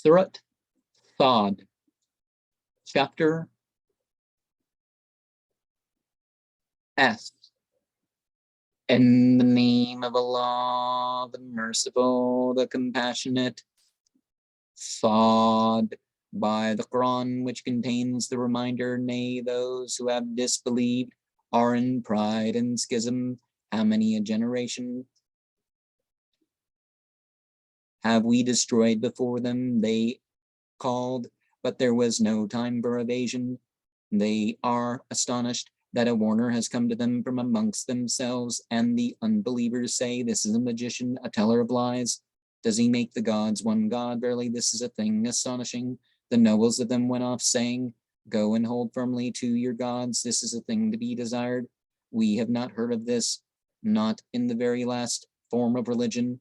Surat Thad, chapter S. In the name of Allah, the Merciful, the Compassionate. Thad, by the Qur'an, which contains the reminder, nay, those who have disbelieved are in pride and schism. How many a generation have we destroyed before them? They called, but there was no time for evasion. They are astonished that a warner has come to them from amongst themselves, and the unbelievers say, this is a magician, a teller of lies. Does he make the gods one God? Verily, this is a thing astonishing. The nobles of them went off, saying, go and hold firmly to your gods. This is a thing to be desired. We have not heard of this, not in the very last form of religion.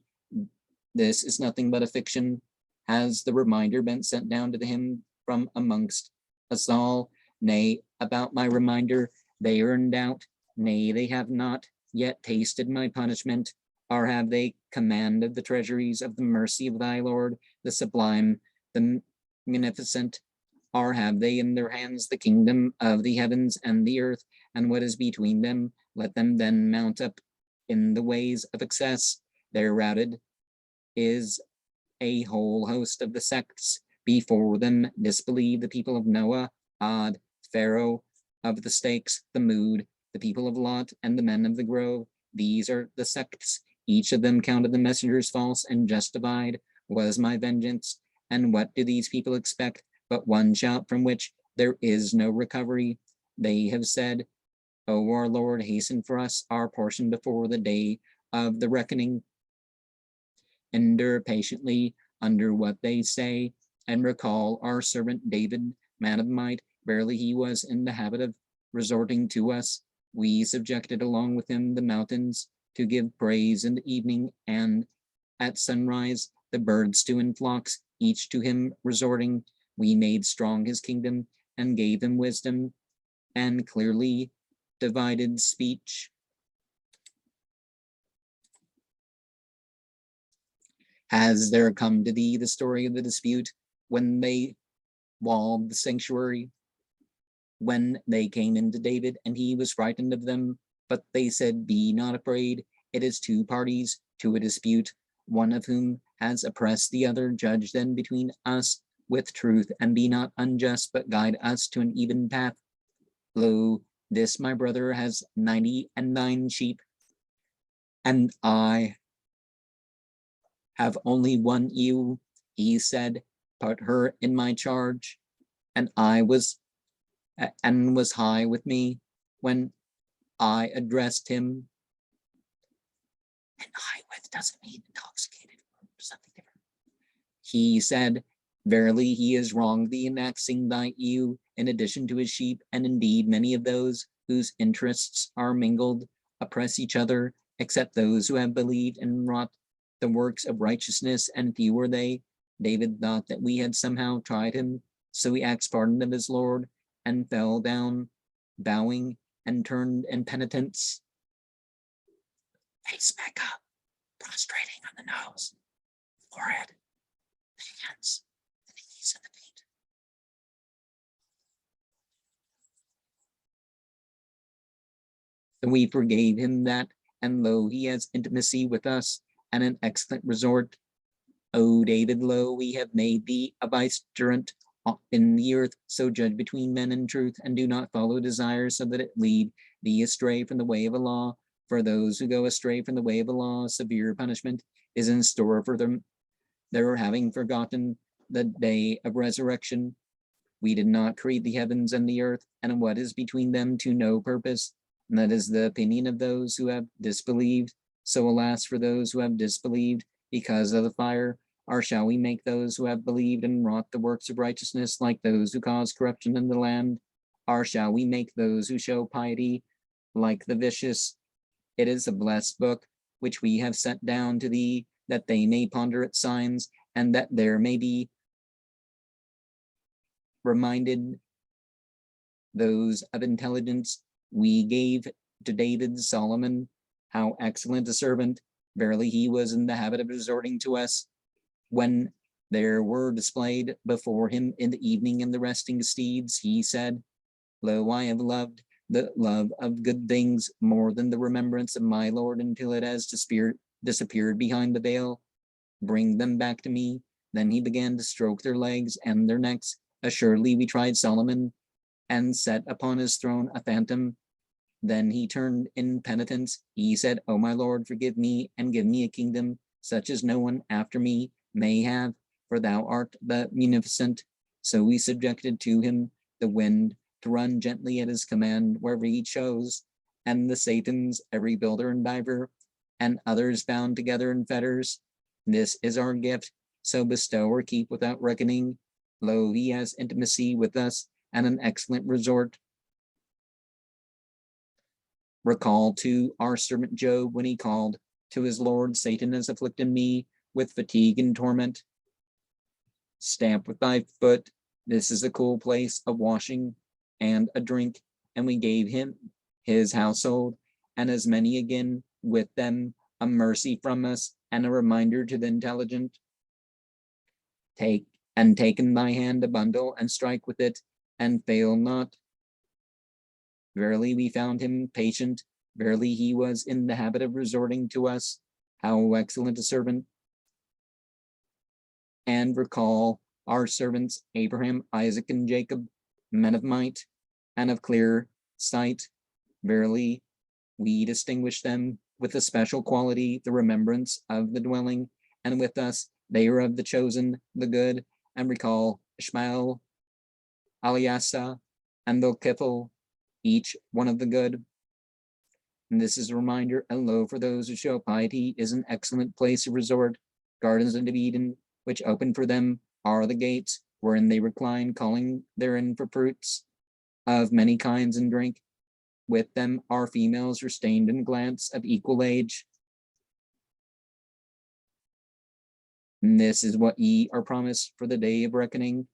This is nothing but a fiction. Has the reminder been sent down to him from amongst us all? Nay, about my reminder, they are in doubt. Nay, they have not yet tasted my punishment. Or have they command of the treasuries of the mercy of thy Lord, the sublime, the munificent? Or have they in their hands the kingdom of the heavens and the earth, and what is between them? Let them then mount up in the ways of excess. Their routed is a whole host of the sects. Before them disbelieve the people of Noah, Ad, Pharaoh of the stakes, the Mood, the people of Lot, and the men of the grove. These are the sects. Each of them counted the messengers false and justified was my vengeance. And what do these people expect but one shout from which there is no recovery? They have said, O our Lord, hasten for us our portion before the day of the reckoning. Endure patiently under what they say, and recall our servant David, man of might. Verily he was in the habit of resorting to us. We subjected along with him the mountains to give praise in the evening, and at sunrise the birds too in flocks, each to him resorting. We made strong his kingdom and gave him wisdom and clearly divided speech. Has there come to thee the story of the dispute when they walled the sanctuary? When they came into David, and he was frightened of them, but they said, be not afraid. It is two parties to a dispute, one of whom has oppressed the other. Judge then between us with truth, and be not unjust, but guide us to an even path. Lo, this my brother has 99 sheep, and I have only one ewe. He said, put her in my charge, and was high with me when I addressed him. And high with doesn't mean intoxicated or something different. He said, verily he is wrong thee in annexing thy ewe in addition to his sheep, and indeed many of those whose interests are mingled oppress each other, except those who have believed and wrought the works of righteousness, and few were they. David thought that we had somehow tried him, so he asked pardon of his Lord, and fell down, bowing, and turned in penitence. Face back up, prostrating on the nose, forehead, the hands, the knees, and the feet. So we forgave him that, and lo, he has intimacy with us, and an excellent resort. O David, lo, we have made thee a vicegerent in the earth, so judge between men in truth, and do not follow desires, so that it lead thee astray from the way of Allah. For those who go astray from the way of Allah, severe punishment is in store for them. They're having forgotten the day of resurrection. We did not create the heavens and the earth, and what is between them to no purpose. And that is the opinion of those who have disbelieved. So alas for those who have disbelieved because of the fire. Or shall we make those who have believed and wrought the works of righteousness like those who cause corruption in the land? Or shall we make those who show piety like the vicious? It is a blessed book which we have sent down to thee, that they may ponder its signs, and that there may be reminded those of intelligence. We gave to David Solomon, how excellent a servant. Verily he was in the habit of resorting to us when There were displayed before him in the evening in the resting steeds. He said, Lo, I have loved the love of good things more than the remembrance of my Lord until it has disappeared behind the veil. Bring them back to me. Then he began to stroke their legs and their necks. Assuredly, we tried Solomon and set upon his throne a phantom. Then he turned in penitence. He said, O my Lord, forgive me and give me a kingdom such as no one after me may have, for thou art the munificent. So we subjected to him the wind to run gently at his command wherever he chose, and the Satans, every builder and diver, and others bound together in fetters. This is our gift, so bestow or keep without reckoning. Lo, he has intimacy with us and an excellent resort. Recall to our servant Job when he called to his Lord, Satan has afflicted me with fatigue and torment. Stamp with thy foot, this is a cool place of washing and a drink, and we gave him his household, and as many again with them, a mercy from us, and a reminder to the intelligent. Take in thy hand a bundle, and strike with it, and fail not. Verily we found him patient, verily he was in the habit of resorting to us. How excellent a servant. And recall our servants Abraham, Isaac, and Jacob, men of might and of clear sight. Verily, we distinguish them with a special quality, the remembrance of the dwelling, and with us they are of the chosen, the good, and recall Ishmael, Aliasa, and Dhulkifl, each one of the good. And this is a reminder, and lo, for those who show piety is an excellent place of resort. Gardens of Eden, which open for them, are the gates, wherein they recline, calling therein for fruits of many kinds and drink. With them are females restrained in glance of equal age. And this is what ye are promised for the day of reckoning.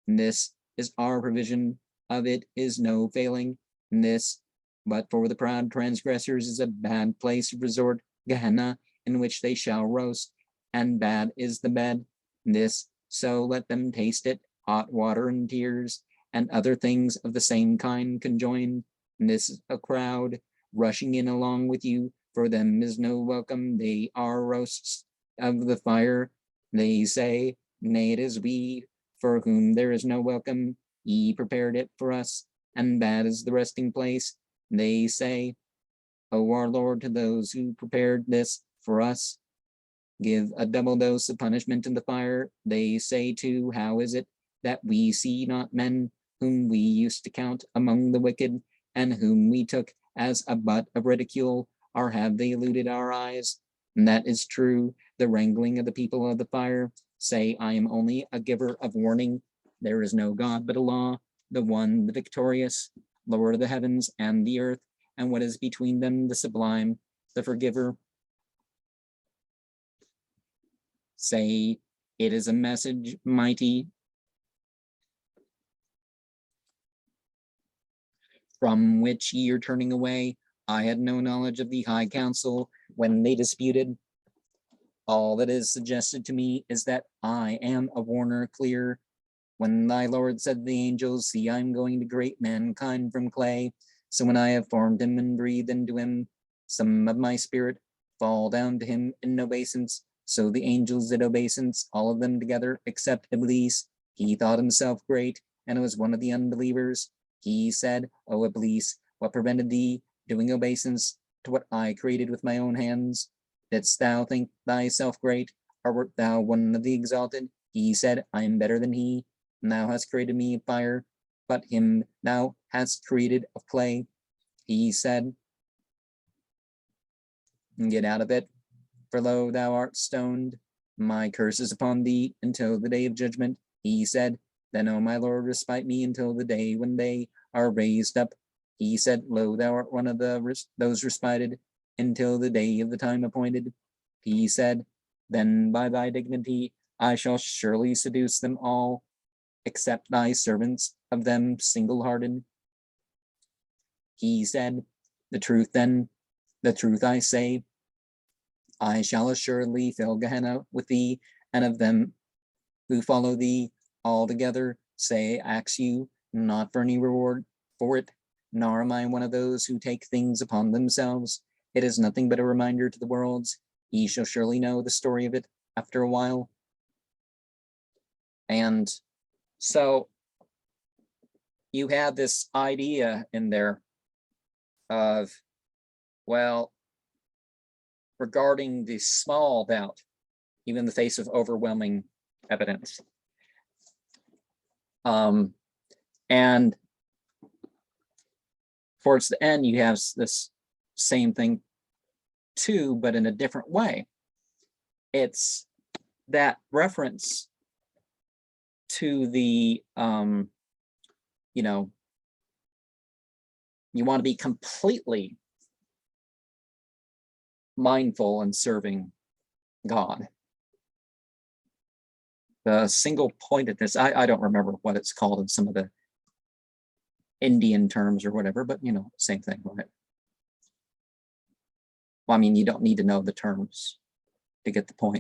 And this is our provision, of it is no failing. And this, but for the proud transgressors, is a bad place of resort, Gehenna, in which they shall roast, and bad is the bed. And this, so let them taste it, hot water and tears, and other things of the same kind conjoined. And this is a crowd rushing in along with you. For them is no welcome. They are roasts of the fire. They say, nay, it is we, for whom there is no welcome. Ye prepared it for us, and bad is the resting place. They say, O our Lord, to those who prepared this for us, give a double dose of punishment in the fire. They say too, how is it that we see not men whom we used to count among the wicked, and whom we took as a butt of ridicule, or have they eluded our eyes? And that is true. The wrangling of the people of the fire say, I am only a giver of warning. There is no God but Allah, the one, the victorious, Lord of the heavens and the earth, and what is between them, the sublime, the forgiver. Say, it is a message mighty from which ye are turning away. I had no knowledge of the high council when they disputed. All that is suggested to me is that I am a warner clear. When thy Lord said to the angels, see, I am going to create mankind from clay. So when I have formed him and breathed into him some of my spirit, fall down to him in obeisance. So the angels did obeisance, all of them together, except Iblis. He thought himself great, and was one of the unbelievers. He said, O Iblis, what prevented thee doing obeisance to what I created with my own hands? Didst thou think thyself great, or wert thou one of the exalted? He said, I am better than he. And thou hast created me of fire, but him thou hast created of clay. He said, get out of it, for lo, thou art stoned. My curse is upon thee until the day of judgment. He said, then, O my Lord, respite me until the day when they are raised up. He said, lo, thou art one of those respited until the day of the time appointed. He said, then by thy dignity I shall surely seduce them all, except thy servants, of them single-hearted. He said, the truth then, the truth I say, I shall assuredly fill Gehenna with thee, and of them who follow thee altogether say, ask you not for any reward for it, nor am I one of those who take things upon themselves. It is nothing but a reminder to the worlds. Ye shall surely know the story of it after a while. And so you have this idea in there of, well, regarding the small doubt, even in the face of overwhelming evidence. And towards the end, you have this same thing too, but in a different way. It's that reference to the, you know, you want to be completely mindful and serving God. The single pointedness, I don't remember what it's called in some of the Indian terms or whatever, but you know, same thing, right? Well, I mean, you don't need to know the terms to get the point.